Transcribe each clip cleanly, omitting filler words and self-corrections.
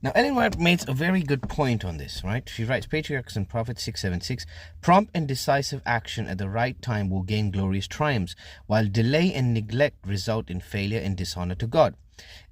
Now, Ellen White makes a very good point on this, right? She writes, Patriarchs and Prophets 676, prompt and decisive action at the right time will gain glorious triumphs, while delay and neglect result in failure and dishonor to God.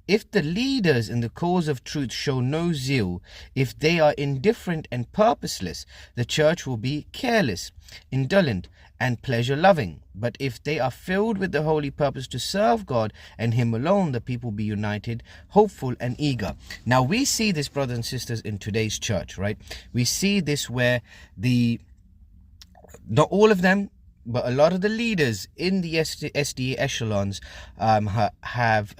If the leaders in the cause of truth show no zeal, if they are indifferent and purposeless, the church will be careless, indolent, and pleasure-loving. But if they are filled with the holy purpose to serve God and Him alone, the people will be united, hopeful, and eager. Now, we see this, brothers and sisters, in today's church, right? We see this where not all of them, but a lot of the leaders in the SDA echelons have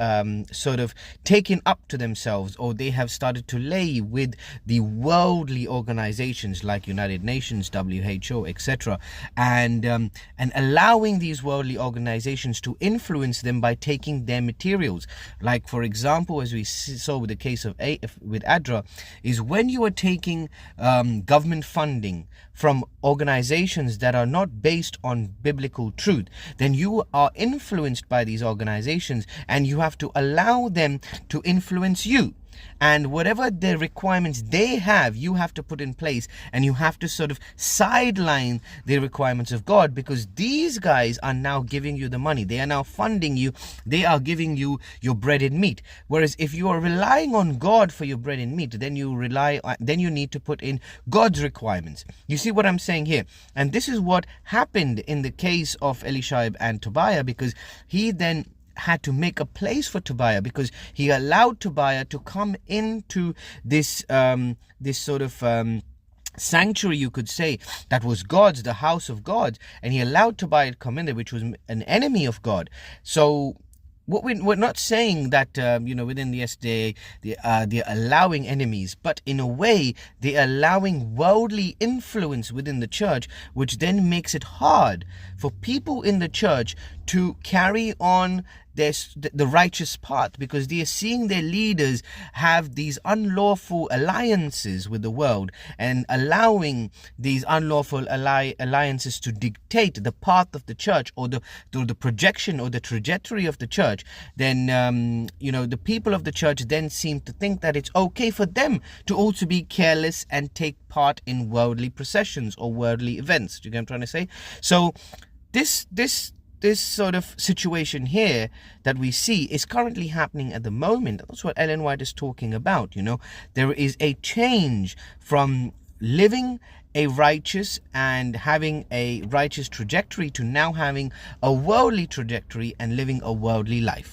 sort of taken up to themselves, or they have started to lay with the worldly organizations like United Nations, WHO, etc., and allowing these worldly organizations to influence them by taking their materials. Like, for example, as we saw with the case of with ADRA, is when you are taking government funding from organizations that are not based on biblical truth, then you are influenced by these organizations, and you have to allow them to influence you. And whatever the requirements they have, you have to put in place, and you have to sort of sideline the requirements of God, because these guys are now giving you the money. They are now funding you. They are giving you your bread and meat. Whereas if you are relying on God for your bread and meat, then you need to put in God's requirements. You see what I'm saying here? And this is what happened in the case of Eliashib and Tobiah, because he then had to make a place for Tobiah, because he allowed Tobiah to come into this sort of sanctuary, you could say, that was God's, the house of God, and he allowed Tobiah to come in there, which was an enemy of God. So we're not saying that within the SDA they're allowing enemies, but in a way they're allowing worldly influence within the church, which then makes it hard for people in the church to carry on the righteous path, because they are seeing their leaders have these unlawful alliances with the world, and allowing these unlawful alliances to dictate the path of the church, or the projection or the trajectory of the church. Then the people of the church then seem to think that it's okay for them to also be careless and take part in worldly processions or worldly events. Do you get what I'm trying to say? So this sort of situation here that we see is currently happening at the moment. That's what Ellen White is talking about. There is a change from living a righteous and having a righteous trajectory to now having a worldly trajectory and living a worldly life.